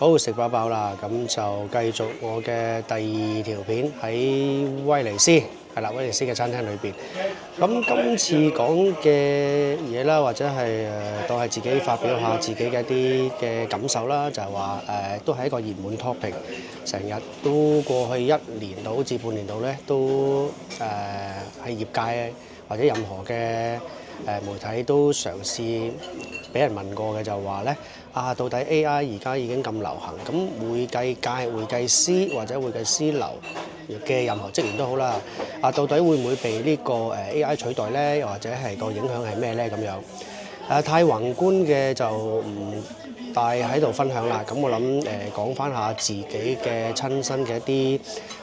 好，食飽飽啦，咁就繼續我嘅第二條片喺威尼斯，係啦，威尼斯嘅餐廳裏邊。咁今次講嘅嘢啦，或者係當係自己發表下自己嘅一啲嘅感受啦，就係話都係一個熱門 topic，成日都過去1年到至半年度咧，都喺業界或者任何嘅媒體都嘗試俾人問過嘅，就話咧到底 AI 而家已經咁流行，咁會計界、會計師或者會計師樓嘅任何職員都好啦，到底會唔會被呢個AI 取代咧？又或者係個影響係咩咧？咁樣太宏觀嘅就唔帶喺度分享啦。咁我諗講翻下自己嘅親身嘅一啲，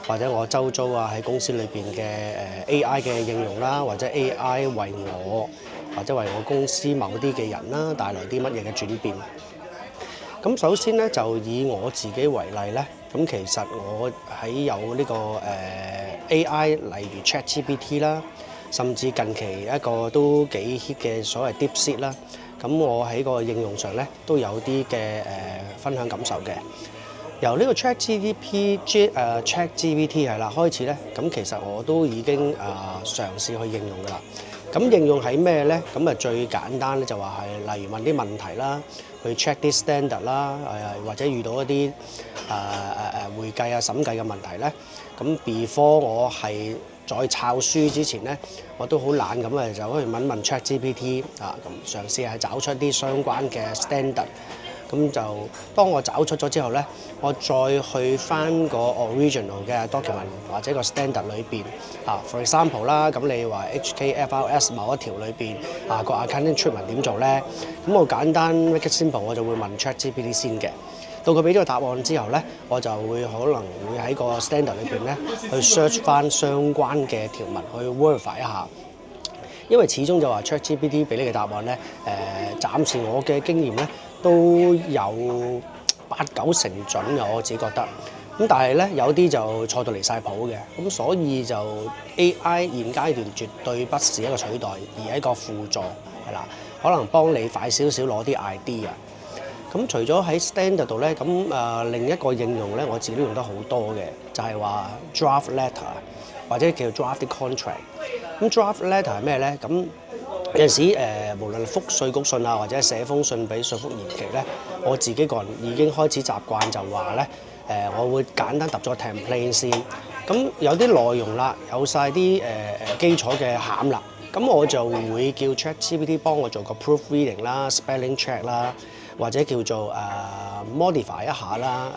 或者我周遭喺公司裏邊嘅AI 嘅應用啦，或者 AI 為我或者為我公司某啲嘅人啦帶來啲乜嘢嘅轉變。咁首先咧就以我自己為例咧，咁其實我喺有呢個AI，例如 ChatGPT 啦，甚至近期一個都幾 hit 嘅所謂 DeepSeek 啦，咁我喺個應用上咧都有啲嘅分享感受嘅。由呢個 ChatGPT 係啦開始咧，咁其實我都已經嘗試去應用㗎啦。咁應用喺咩咧？咁最簡單咧就話係例如問啲問題啦，去 check 啲 standard 啦，或者遇到一啲會計審計嘅問題咧，咁 before 我係再抄書之前咧，我都好懶咁就可以問 ChatGPT 咁嘗試係找出啲相關嘅 standard。咁就當我找出咗之後咧，我再去翻個 original 嘅 document 或者個 standard 裏邊for example 啦，咁你話 HKFRS 某一條裏邊個 accounting treatment 點做咧？咁我簡單 make it simple， 我就會問 ChatGPT 先嘅。到佢俾咗個答案之後咧，我就會可能會喺個 standard 裏邊咧去 search 翻相關嘅條文去 verify 一下。因為始終就話 ChatGPT 俾你嘅答案咧，暫時我嘅經驗咧都有8-9成準嘅，我自己覺得。咁但係咧有啲就錯到離晒譜嘅，咁所以就 AI 現階段絕對不是一個取代，而係一個輔助，係啦，可能幫你快少少攞啲 idea。咁除咗喺 standard 度咧，咁另一個應用咧，我自己都用得好多嘅，就係話 draft letter 或者叫 draft contract。咁 draft letter 係咩咧？咁有陣時無論覆稅局信或者寫封信俾稅福延期咧，我自己個人已經開始習慣就話咧，我會簡單揼咗個 template 先。咁有啲內容啦，有晒啲基礎嘅餡啦，咁我就會叫 ChatGPT 幫我做個 proofreading 啦、spelling check 啦，或者叫做modify 一下啦。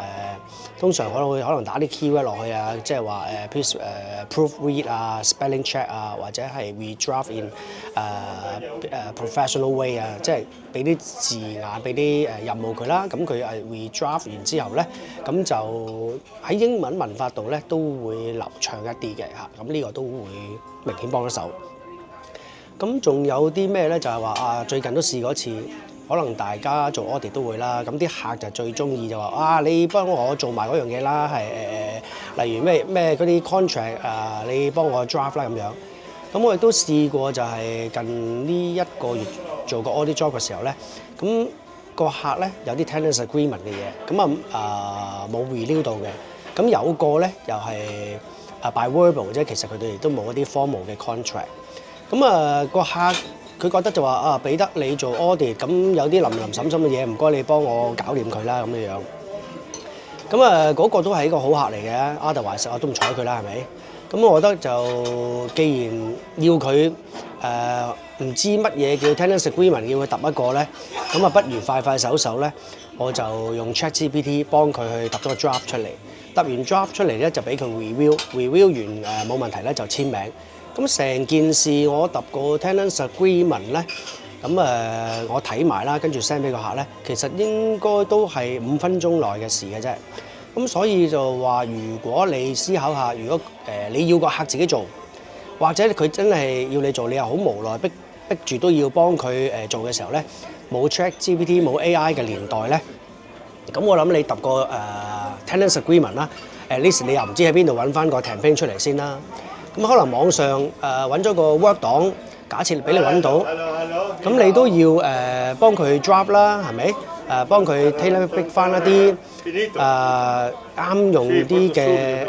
通常我會可能打啲 keyword 落去即係話please proofread spelling check 或者係 redraft in professional way 即係俾啲字眼、俾啲任務佢啦。咁佢redraft 完之後咧，咁就喺英文文法度咧都會流暢一啲嘅嚇。咁呢個都會明顯幫得手。咁仲有啲咩咧？就係話最近都試過一次。可能大家做 audit 都會啦，咁啲客就最中意就話你幫我做埋嗰樣嘢啦，例如咩嗰啲 contract 你幫我 draft 啦咁樣。咁我亦都試過就係近呢1個月做個 audit job 嘅時候咧，咁個客咧有啲 tenants agreement 嘅嘢，咁冇 renew 到嘅，咁有個咧又係by verbal 啫，其實佢哋都冇一啲 formal 嘅 contract。咁個客佢覺得就話俾得你做 audit， 咁有啲林林審審嘅嘢，唔該你幫我搞掂佢啦咁樣。咁嗰個都係一個好客嚟嘅 ，otherwise 我都唔睬佢啦，係咪？咁我覺得就既然要佢唔知乜嘢叫 tenants agreement， 要佢揼一個咧，咁不如快手咧，我就用 ChatGPT 幫佢去揼咗個 draft 出嚟。揼完 draft 出嚟咧，就俾佢 review 完冇問題咧就簽名。咁成件事我揼個 tenants agreement 咧，咁我睇埋啦，跟住 send 俾個客咧，其實應該都係5分鐘內嘅事嘅啫。咁所以就話，如果你思考下，如果你要個客自己做，或者佢真係要你做，你又好無奈逼住都要幫佢做嘅時候咧，冇 ChatGPT 冇 AI 嘅年代咧，咁我諗你揼個tenants agreement 啦，at least 你又唔知喺邊度揾翻個 template 出嚟先啦。咁可能網上揾咗個 Word 檔，假設俾你揾到，咁你都要幫佢 draft 啦，係咪？幫佢 tailor make 翻一啲啱用啲嘅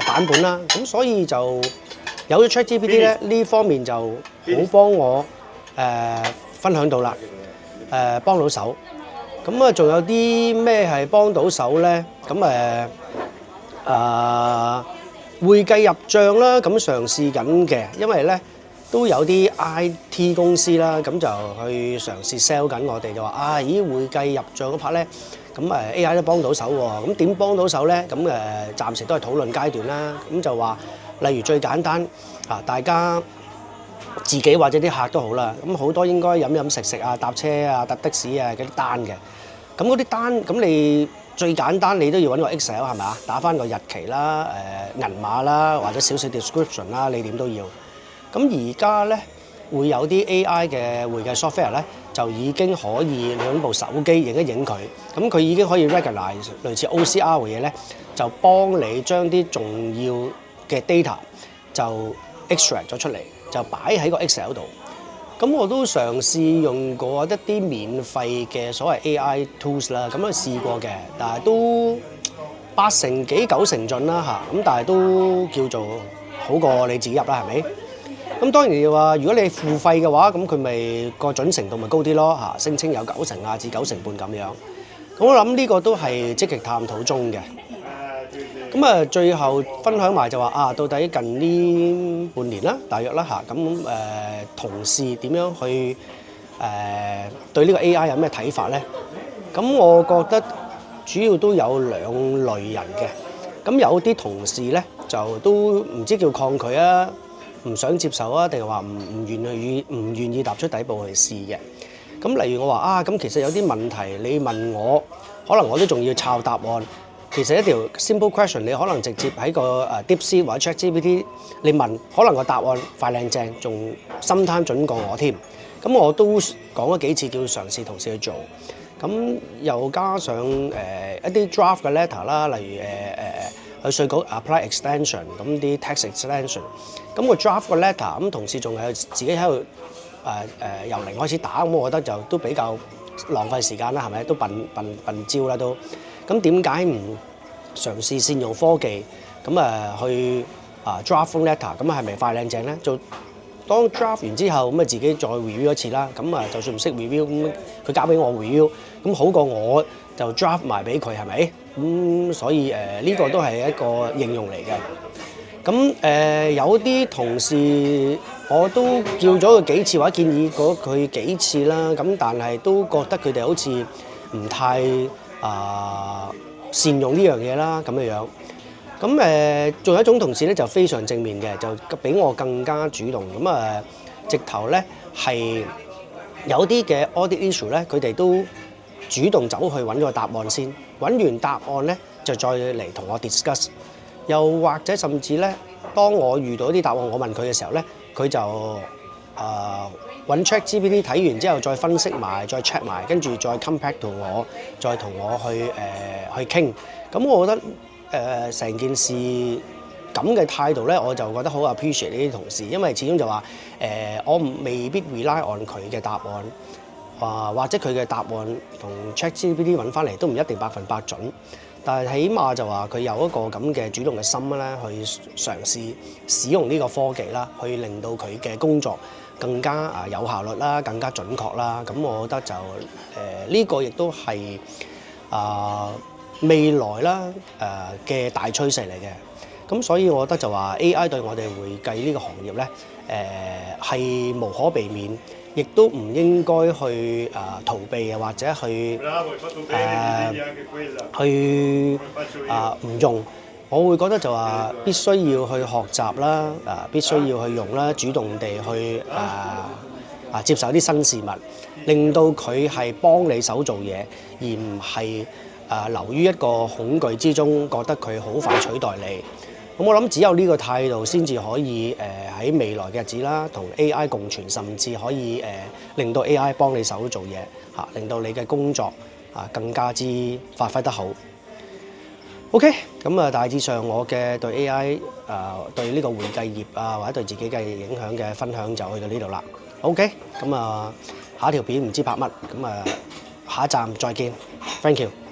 版本啦。咁所以就有咗 ChatGPT 咧，呢方面就好幫我分享到啦，幫到手。咁啊，仲有啲咩係幫到手咧？咁會計入帳啦，咁嘗試緊嘅，因為咧都有啲 IT 公司啦，咁就去嘗試 sell 緊我哋，就話咦會計入帳嗰 part 咧，咁AI 都幫到手喎。咁點幫到手咧？咁暫時都係討論階段啦。咁就話例如最簡單大家自己或者啲客都好啦，咁好多應該飲飲食食啊、搭車啊、搭的士啊嗰啲單嘅。咁嗰啲單，咁你最簡單你都要揾個 Excel 係咪啊？打返個日期啦、銀碼啦，或者少少 description 啦，你點都要。咁而家咧會有啲 AI 嘅會計 software 咧，就已經可以你用部手機影一影佢，咁佢已經可以 recognize 類似 OCR 嘅嘢咧，就幫你將啲重要嘅 data 就 extract 咗出嚟，就擺喺個 Excel 度。咁我都嘗試用過一啲免費嘅所謂 AI tools 啦，咁試過嘅，但係都8成幾9成準啦嚇，咁但係都叫做好過你自己入啦，係咪？咁當然話，如果你付費嘅話，咁佢咪個準程度咪高啲咯嚇，聲稱有9成至9成半咁樣。咁我諗呢個都係積極探討中嘅。咁最後分享埋就話到底近呢半年啦，大約啦嚇，咁同事點樣去對呢個 AI 有咩睇法咧？咁我覺得主要都有兩類人嘅。咁有啲同事咧就都唔知叫抗拒啊，唔想接受啊，定係話唔願意踏出第一步去試嘅。咁例如我話咁其實有啲問題你問我，可能我都仲要抄答案。其實一條 simple question， 你可能直接喺個DeepSeek 或者 ChatGPT 你問，可能個答案快靚正，仲深貪準過我添。咁我都講咗幾次，叫嘗試同事去做。咁又加上一啲 draft 嘅 letter 啦，例如去稅局 apply extension， 咁啲 tax extension。咁個 draft 嘅 letter， 咁同事仲係自己喺度由零開始打，咁我覺得就都比較浪費時間啦，係咪？都笨招啦都。咁點解唔嘗試先用科技咁去draft letter？ 咁係咪快靚正咧？就當 draft 完之後，咁自己再 review 一次啦。咁就算唔識 review，咁佢交俾我 review，咁好過我就 draft 埋俾佢，係咪？咁所以呢個都係一個應用嚟嘅。咁有啲同事我都叫咗佢幾次，或者建議過佢幾次啦。咁但係都覺得佢哋好似唔太善用呢樣嘢啦，咁樣。咁仲有一種同事咧就非常正面嘅，就比我更加主動。咁直頭咧係有啲嘅 audit issue 咧，佢哋都主動走去揾個答案先，揾完答案咧就再嚟同我 discuss。又或者甚至咧，當我遇到啲答案，我問佢嘅時候咧，佢就揾 ChatGPT 睇完之後，再分析埋，再 check 埋，跟住再 come back to 我，再同我去傾。咁我覺得成件事咁嘅態度咧，我就覺得好 appreciate 呢啲同事，因為始終就話我未必 rely on 佢嘅答案，或者佢嘅答案同 ChatGPT 揾翻嚟都唔一定100%準。但係起碼就話佢有一個咁嘅主動嘅心咧，去嘗試使用呢個科技啦，去令到佢嘅工作更加有效率啦，更加準確啦。咁我覺得就呢個亦都係未來啦嘅大趨勢嚟嘅。咁所以我覺得就話 AI 對我哋會計呢個行業咧係無可避免，亦都唔應該去逃避或者去唔用。我會覺得就話必須要去學習啦，必須要去用啦，主動地去接受啲新事物，令到佢係幫你手做嘢，而唔係流於一個恐懼之中，覺得佢好快取代你。咁我諗只有呢個態度先至可以喺未來嘅日子啦，同 AI 共存，甚至可以令到 AI 幫你手做嘢令到你嘅工作更加之發揮得好。OK， 咁大致上我嘅對 AI 對呢個會計業或者對自己嘅影響嘅分享就去到呢度啦。OK，咁下一條片唔知拍乜，咁下一站再見，thank you。